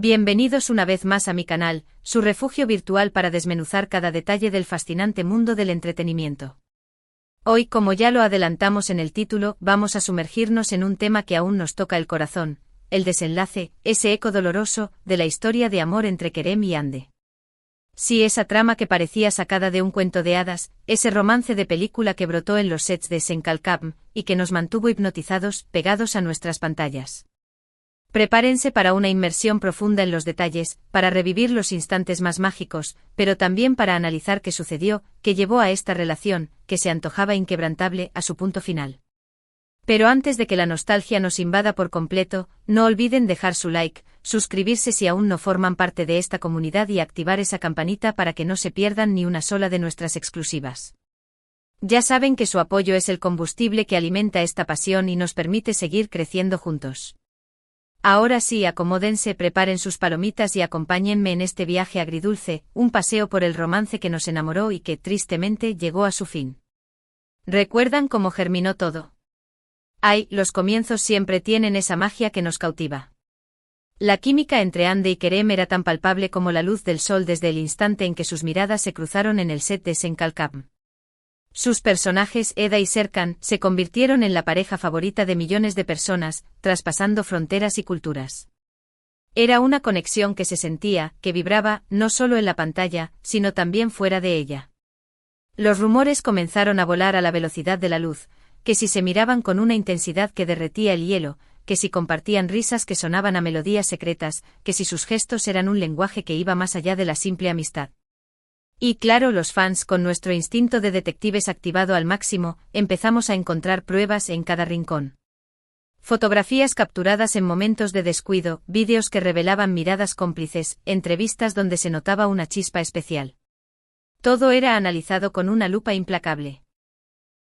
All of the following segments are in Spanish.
Bienvenidos una vez más a mi canal, su refugio virtual para desmenuzar cada detalle del fascinante mundo del entretenimiento. Hoy, como ya lo adelantamos en el título, vamos a sumergirnos en un tema que aún nos toca el corazón, el desenlace, ese eco doloroso, de la historia de amor entre Kerem y Hande. Sí, esa trama que parecía sacada de un cuento de hadas, ese romance de película que brotó en los sets de Senkalkam, y que nos mantuvo hipnotizados, pegados a nuestras pantallas. Prepárense para una inmersión profunda en los detalles, para revivir los instantes más mágicos, pero también para analizar qué sucedió, qué llevó a esta relación, que se antojaba inquebrantable, a su punto final. Pero antes de que la nostalgia nos invada por completo, no olviden dejar su like, suscribirse si aún no forman parte de esta comunidad y activar esa campanita para que no se pierdan ni una sola de nuestras exclusivas. Ya saben que su apoyo es el combustible que alimenta esta pasión y nos permite seguir creciendo juntos. Ahora sí, acomódense, preparen sus palomitas y acompáñenme en este viaje agridulce, un paseo por el romance que nos enamoró y que, tristemente, llegó a su fin. ¿Recuerdan cómo germinó todo? Ay, los comienzos siempre tienen esa magia que nos cautiva. La química entre Hande y Kerem era tan palpable como la luz del sol desde el instante en que sus miradas se cruzaron en el set de Senkalkam. Sus personajes, Eda y Serkan, se convirtieron en la pareja favorita de millones de personas, traspasando fronteras y culturas. Era una conexión que se sentía, que vibraba, no solo en la pantalla, sino también fuera de ella. Los rumores comenzaron a volar a la velocidad de la luz, que si se miraban con una intensidad que derretía el hielo, que si compartían risas que sonaban a melodías secretas, que si sus gestos eran un lenguaje que iba más allá de la simple amistad. Y claro, los fans, con nuestro instinto de detectives activado al máximo, empezamos a encontrar pruebas en cada rincón. Fotografías capturadas en momentos de descuido, vídeos que revelaban miradas cómplices, entrevistas donde se notaba una chispa especial. Todo era analizado con una lupa implacable.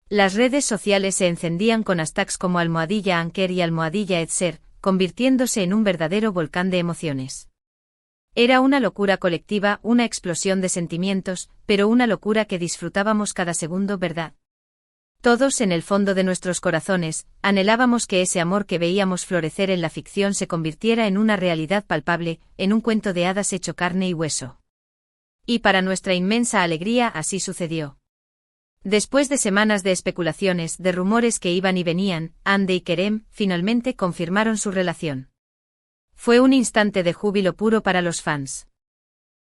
Las redes sociales se encendían con hashtags como #Anker y #Edser, convirtiéndose en un verdadero volcán de emociones. Era una locura colectiva, una explosión de sentimientos, pero una locura que disfrutábamos cada segundo, ¿verdad? Todos en el fondo de nuestros corazones, anhelábamos que ese amor que veíamos florecer en la ficción se convirtiera en una realidad palpable, en un cuento de hadas hecho carne y hueso. Y para nuestra inmensa alegría así sucedió. Después de semanas de especulaciones, de rumores que iban y venían, Hande y Kerem finalmente confirmaron su relación. Fue un instante de júbilo puro para los fans.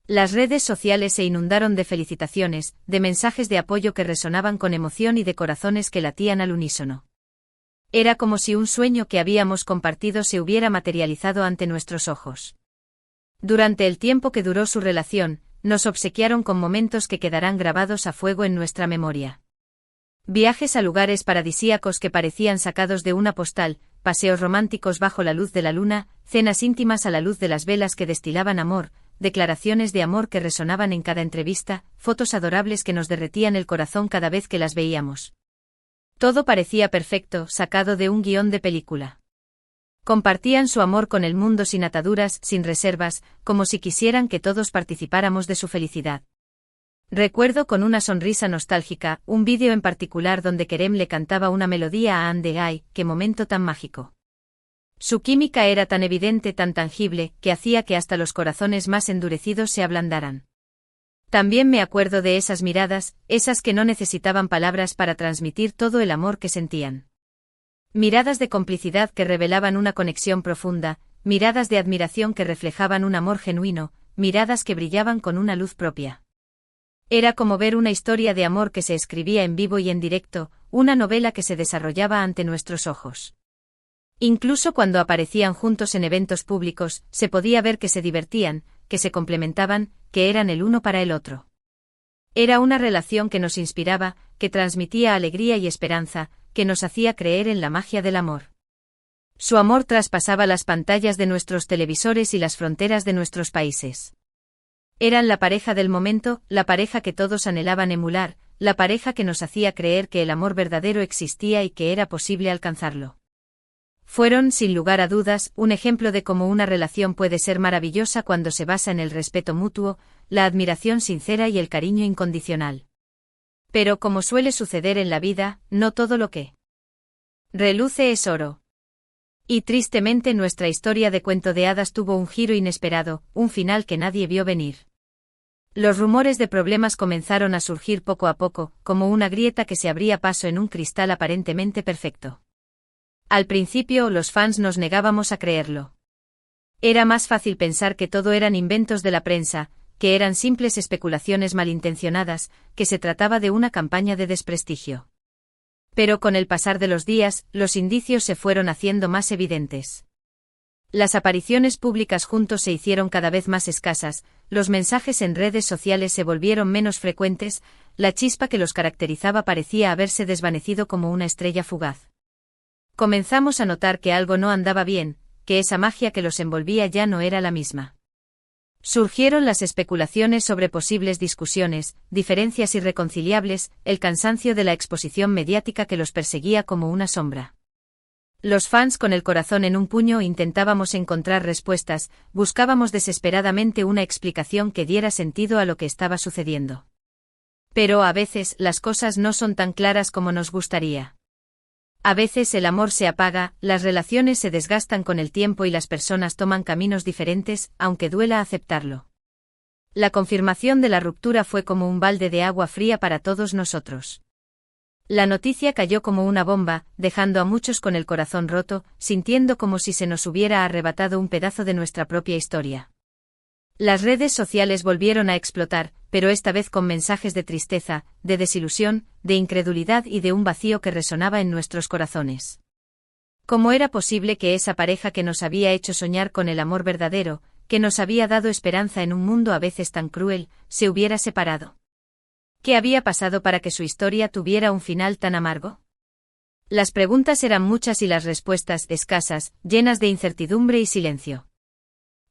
Las redes sociales se inundaron de felicitaciones, de mensajes de apoyo que resonaban con emoción y de corazones que latían al unísono. Era como si un sueño que habíamos compartido se hubiera materializado ante nuestros ojos. Durante el tiempo que duró su relación, nos obsequiaron con momentos que quedarán grabados a fuego en nuestra memoria. Viajes a lugares paradisíacos que parecían sacados de una postal, paseos románticos bajo la luz de la luna, cenas íntimas a la luz de las velas que destilaban amor, declaraciones de amor que resonaban en cada entrevista, fotos adorables que nos derretían el corazón cada vez que las veíamos. Todo parecía perfecto, sacado de un guión de película. Compartían su amor con el mundo sin ataduras, sin reservas, como si quisieran que todos participáramos de su felicidad. Recuerdo con una sonrisa nostálgica, un vídeo en particular donde Kerem le cantaba una melodía a Hande. ¡Ay, qué momento tan mágico! Su química era tan evidente, tan tangible, que hacía que hasta los corazones más endurecidos se ablandaran. También me acuerdo de esas miradas, esas que no necesitaban palabras para transmitir todo el amor que sentían. Miradas de complicidad que revelaban una conexión profunda, miradas de admiración que reflejaban un amor genuino, miradas que brillaban con una luz propia. Era como ver una historia de amor que se escribía en vivo y en directo, una novela que se desarrollaba ante nuestros ojos. Incluso cuando aparecían juntos en eventos públicos, se podía ver que se divertían, que se complementaban, que eran el uno para el otro. Era una relación que nos inspiraba, que transmitía alegría y esperanza, que nos hacía creer en la magia del amor. Su amor traspasaba las pantallas de nuestros televisores y las fronteras de nuestros países. Eran la pareja del momento, la pareja que todos anhelaban emular, la pareja que nos hacía creer que el amor verdadero existía y que era posible alcanzarlo. Fueron, sin lugar a dudas, un ejemplo de cómo una relación puede ser maravillosa cuando se basa en el respeto mutuo, la admiración sincera y el cariño incondicional. Pero como suele suceder en la vida, no todo lo que reluce es oro. Y tristemente nuestra historia de cuento de hadas tuvo un giro inesperado, un final que nadie vio venir. Los rumores de problemas comenzaron a surgir poco a poco, como una grieta que se abría paso en un cristal aparentemente perfecto. Al principio los fans nos negábamos a creerlo. Era más fácil pensar que todo eran inventos de la prensa, que eran simples especulaciones malintencionadas, que se trataba de una campaña de desprestigio. Pero con el pasar de los días, los indicios se fueron haciendo más evidentes. Las apariciones públicas juntos se hicieron cada vez más escasas, los mensajes en redes sociales se volvieron menos frecuentes, la chispa que los caracterizaba parecía haberse desvanecido como una estrella fugaz. Comenzamos a notar que algo no andaba bien, que esa magia que los envolvía ya no era la misma. Surgieron las especulaciones sobre posibles discusiones, diferencias irreconciliables, el cansancio de la exposición mediática que los perseguía como una sombra. Los fans con el corazón en un puño intentábamos encontrar respuestas, buscábamos desesperadamente una explicación que diera sentido a lo que estaba sucediendo. Pero a veces las cosas no son tan claras como nos gustaría. A veces el amor se apaga, las relaciones se desgastan con el tiempo y las personas toman caminos diferentes, aunque duela aceptarlo. La confirmación de la ruptura fue como un balde de agua fría para todos nosotros. La noticia cayó como una bomba, dejando a muchos con el corazón roto, sintiendo como si se nos hubiera arrebatado un pedazo de nuestra propia historia. Las redes sociales volvieron a explotar, pero esta vez con mensajes de tristeza, de desilusión, de incredulidad y de un vacío que resonaba en nuestros corazones. ¿Cómo era posible que esa pareja que nos había hecho soñar con el amor verdadero, que nos había dado esperanza en un mundo a veces tan cruel, se hubiera separado? ¿Qué había pasado para que su historia tuviera un final tan amargo? Las preguntas eran muchas y las respuestas escasas, llenas de incertidumbre y silencio.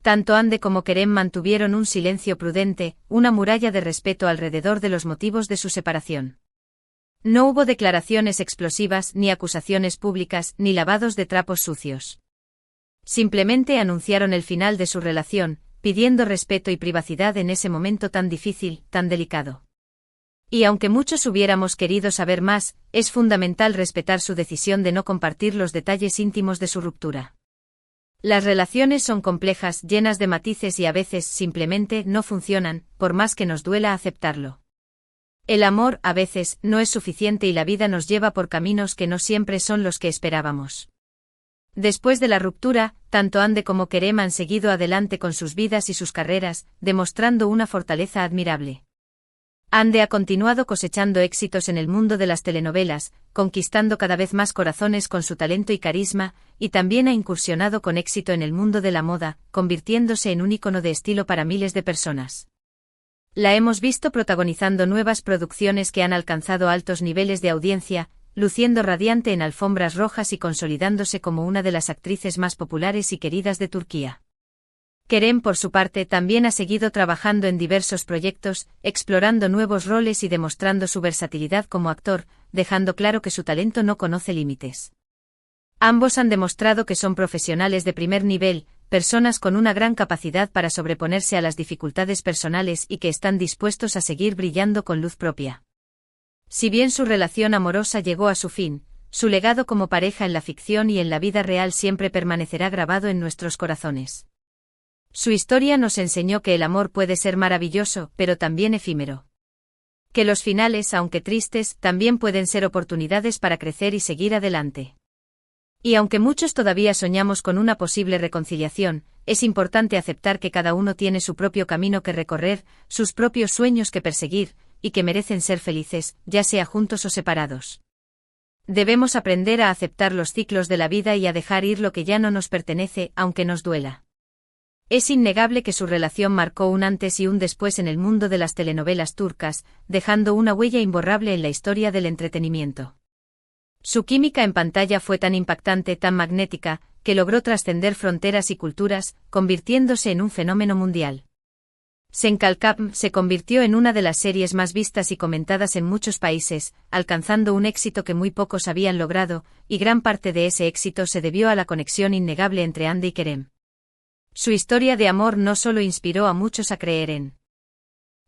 Tanto Ande como Kerem mantuvieron un silencio prudente, una muralla de respeto alrededor de los motivos de su separación. No hubo declaraciones explosivas, ni acusaciones públicas, ni lavados de trapos sucios. Simplemente anunciaron el final de su relación, pidiendo respeto y privacidad en ese momento tan difícil, tan delicado. Y aunque muchos hubiéramos querido saber más, es fundamental respetar su decisión de no compartir los detalles íntimos de su ruptura. Las relaciones son complejas, llenas de matices y a veces simplemente no funcionan, por más que nos duela aceptarlo. El amor, a veces, no es suficiente y la vida nos lleva por caminos que no siempre son los que esperábamos. Después de la ruptura, tanto Ande como Kerem han seguido adelante con sus vidas y sus carreras, demostrando una fortaleza admirable. Ande ha continuado cosechando éxitos en el mundo de las telenovelas, conquistando cada vez más corazones con su talento y carisma, y también ha incursionado con éxito en el mundo de la moda, convirtiéndose en un ícono de estilo para miles de personas. La hemos visto protagonizando nuevas producciones que han alcanzado altos niveles de audiencia, luciendo radiante en alfombras rojas y consolidándose como una de las actrices más populares y queridas de Turquía. Kerem, por su parte, también ha seguido trabajando en diversos proyectos, explorando nuevos roles y demostrando su versatilidad como actor, dejando claro que su talento no conoce límites. Ambos han demostrado que son profesionales de primer nivel, personas con una gran capacidad para sobreponerse a las dificultades personales y que están dispuestos a seguir brillando con luz propia. Si bien su relación amorosa llegó a su fin, su legado como pareja en la ficción y en la vida real siempre permanecerá grabado en nuestros corazones. Su historia nos enseñó que el amor puede ser maravilloso, pero también efímero. Que los finales, aunque tristes, también pueden ser oportunidades para crecer y seguir adelante. Y aunque muchos todavía soñamos con una posible reconciliación, es importante aceptar que cada uno tiene su propio camino que recorrer, sus propios sueños que perseguir, y que merecen ser felices, ya sea juntos o separados. Debemos aprender a aceptar los ciclos de la vida y a dejar ir lo que ya no nos pertenece, aunque nos duela. Es innegable que su relación marcó un antes y un después en el mundo de las telenovelas turcas, dejando una huella imborrable en la historia del entretenimiento. Su química en pantalla fue tan impactante, tan magnética, que logró trascender fronteras y culturas, convirtiéndose en un fenómeno mundial. Senkalkam se convirtió en una de las series más vistas y comentadas en muchos países, alcanzando un éxito que muy pocos habían logrado, y gran parte de ese éxito se debió a la conexión innegable entre Hande y Kerem. Su historia de amor no solo inspiró a muchos a creer en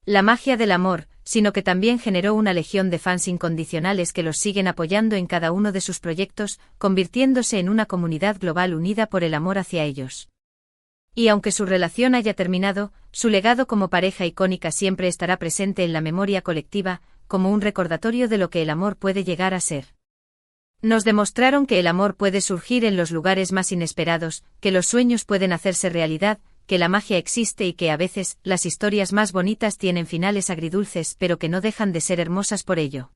la magia del amor, sino que también generó una legión de fans incondicionales que los siguen apoyando en cada uno de sus proyectos, convirtiéndose en una comunidad global unida por el amor hacia ellos. Y aunque su relación haya terminado, su legado como pareja icónica siempre estará presente en la memoria colectiva, como un recordatorio de lo que el amor puede llegar a ser. Nos demostraron que el amor puede surgir en los lugares más inesperados, que los sueños pueden hacerse realidad, que la magia existe y que a veces las historias más bonitas tienen finales agridulces pero que no dejan de ser hermosas por ello.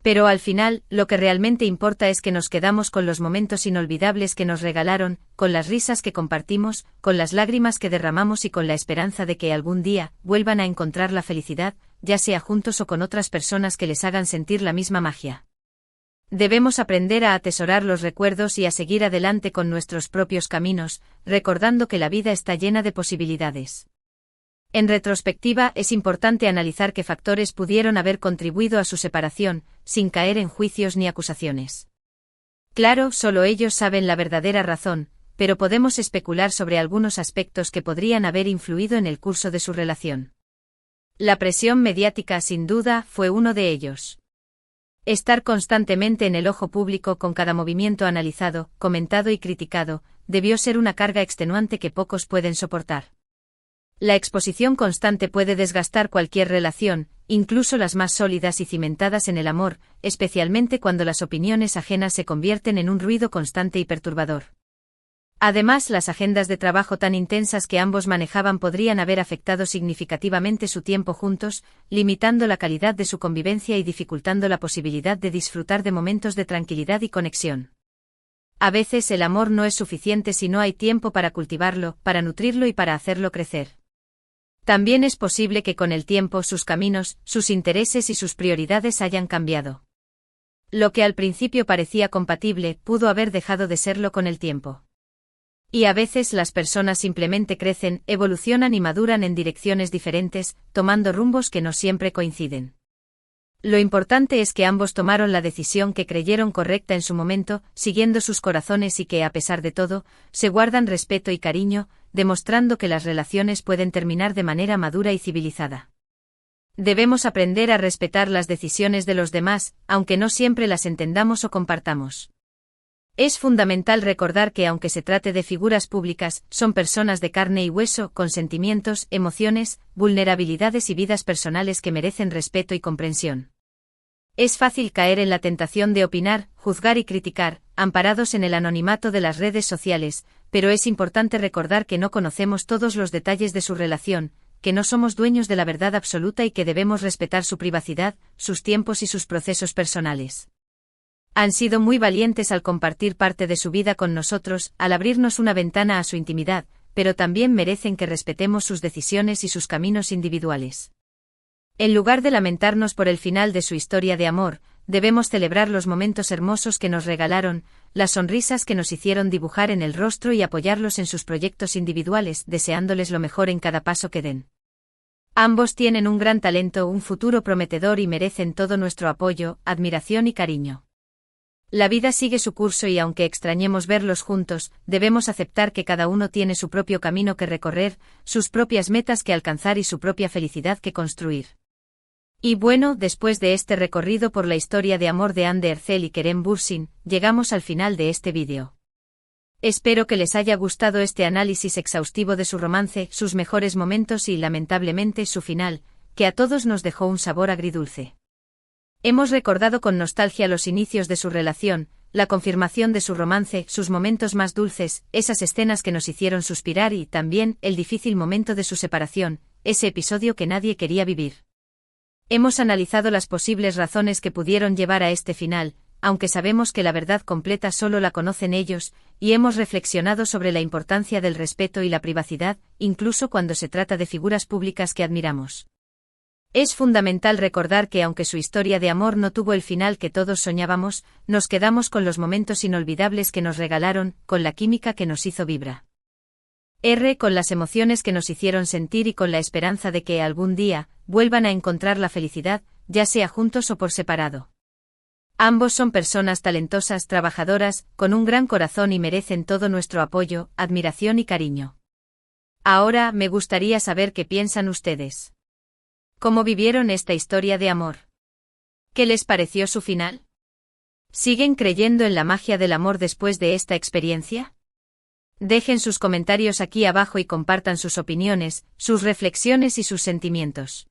Pero al final, lo que realmente importa es que nos quedamos con los momentos inolvidables que nos regalaron, con las risas que compartimos, con las lágrimas que derramamos y con la esperanza de que algún día vuelvan a encontrar la felicidad, ya sea juntos o con otras personas que les hagan sentir la misma magia. Debemos aprender a atesorar los recuerdos y a seguir adelante con nuestros propios caminos, recordando que la vida está llena de posibilidades. En retrospectiva, es importante analizar qué factores pudieron haber contribuido a su separación, sin caer en juicios ni acusaciones. Claro, solo ellos saben la verdadera razón, pero podemos especular sobre algunos aspectos que podrían haber influido en el curso de su relación. La presión mediática, sin duda, fue uno de ellos. Estar constantemente en el ojo público con cada movimiento analizado, comentado y criticado, debió ser una carga extenuante que pocos pueden soportar. La exposición constante puede desgastar cualquier relación, incluso las más sólidas y cimentadas en el amor, especialmente cuando las opiniones ajenas se convierten en un ruido constante y perturbador. Además, las agendas de trabajo tan intensas que ambos manejaban podrían haber afectado significativamente su tiempo juntos, limitando la calidad de su convivencia y dificultando la posibilidad de disfrutar de momentos de tranquilidad y conexión. A veces el amor no es suficiente si no hay tiempo para cultivarlo, para nutrirlo y para hacerlo crecer. También es posible que con el tiempo sus caminos, sus intereses y sus prioridades hayan cambiado. Lo que al principio parecía compatible pudo haber dejado de serlo con el tiempo. Y a veces las personas simplemente crecen, evolucionan y maduran en direcciones diferentes, tomando rumbos que no siempre coinciden. Lo importante es que ambos tomaron la decisión que creyeron correcta en su momento, siguiendo sus corazones y que, a pesar de todo, se guardan respeto y cariño, demostrando que las relaciones pueden terminar de manera madura y civilizada. Debemos aprender a respetar las decisiones de los demás, aunque no siempre las entendamos o compartamos. Es fundamental recordar que aunque se trate de figuras públicas, son personas de carne y hueso, con sentimientos, emociones, vulnerabilidades y vidas personales que merecen respeto y comprensión. Es fácil caer en la tentación de opinar, juzgar y criticar, amparados en el anonimato de las redes sociales, pero es importante recordar que no conocemos todos los detalles de su relación, que no somos dueños de la verdad absoluta y que debemos respetar su privacidad, sus tiempos y sus procesos personales. Han sido muy valientes al compartir parte de su vida con nosotros, al abrirnos una ventana a su intimidad, pero también merecen que respetemos sus decisiones y sus caminos individuales. En lugar de lamentarnos por el final de su historia de amor, debemos celebrar los momentos hermosos que nos regalaron, las sonrisas que nos hicieron dibujar en el rostro y apoyarlos en sus proyectos individuales, deseándoles lo mejor en cada paso que den. Ambos tienen un gran talento, un futuro prometedor y merecen todo nuestro apoyo, admiración y cariño. La vida sigue su curso y aunque extrañemos verlos juntos, debemos aceptar que cada uno tiene su propio camino que recorrer, sus propias metas que alcanzar y su propia felicidad que construir. Y bueno, después de este recorrido por la historia de amor de Anne Ercel y Kerem Bürsin, llegamos al final de este vídeo. Espero que les haya gustado este análisis exhaustivo de su romance, sus mejores momentos y, lamentablemente, su final, que a todos nos dejó un sabor agridulce. Hemos recordado con nostalgia los inicios de su relación, la confirmación de su romance, sus momentos más dulces, esas escenas que nos hicieron suspirar y, también, el difícil momento de su separación, ese episodio que nadie quería vivir. Hemos analizado las posibles razones que pudieron llevar a este final, aunque sabemos que la verdad completa solo la conocen ellos, y hemos reflexionado sobre la importancia del respeto y la privacidad, incluso cuando se trata de figuras públicas que admiramos. Es fundamental recordar que aunque su historia de amor no tuvo el final que todos soñábamos, nos quedamos con los momentos inolvidables que nos regalaron, con la química que nos hizo vibrar. Con las emociones que nos hicieron sentir y con la esperanza de que algún día vuelvan a encontrar la felicidad, ya sea juntos o por separado. Ambos son personas talentosas, trabajadoras, con un gran corazón y merecen todo nuestro apoyo, admiración y cariño. Ahora me gustaría saber qué piensan ustedes. ¿Cómo vivieron esta historia de amor? ¿Qué les pareció su final? ¿Siguen creyendo en la magia del amor después de esta experiencia? Dejen sus comentarios aquí abajo y compartan sus opiniones, sus reflexiones y sus sentimientos.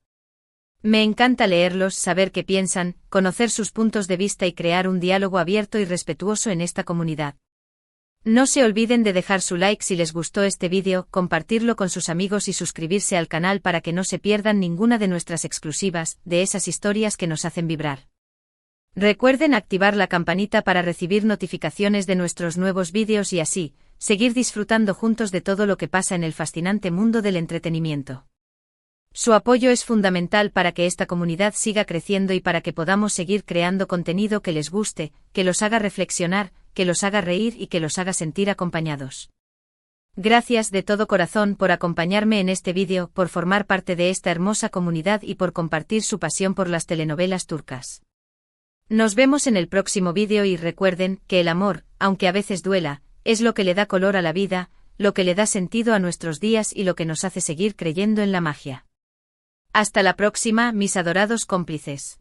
Me encanta leerlos, saber qué piensan, conocer sus puntos de vista y crear un diálogo abierto y respetuoso en esta comunidad. No se olviden de dejar su like si les gustó este vídeo, compartirlo con sus amigos y suscribirse al canal para que no se pierdan ninguna de nuestras exclusivas, de esas historias que nos hacen vibrar. Recuerden activar la campanita para recibir notificaciones de nuestros nuevos vídeos y así, seguir disfrutando juntos de todo lo que pasa en el fascinante mundo del entretenimiento. Su apoyo es fundamental para que esta comunidad siga creciendo y para que podamos seguir creando contenido que les guste, que los haga reflexionar, que los haga reír y que los haga sentir acompañados. Gracias de todo corazón por acompañarme en este vídeo, por formar parte de esta hermosa comunidad y por compartir su pasión por las telenovelas turcas. Nos vemos en el próximo vídeo y recuerden que el amor, aunque a veces duela, es lo que le da color a la vida, lo que le da sentido a nuestros días y lo que nos hace seguir creyendo en la magia. Hasta la próxima, mis adorados cómplices.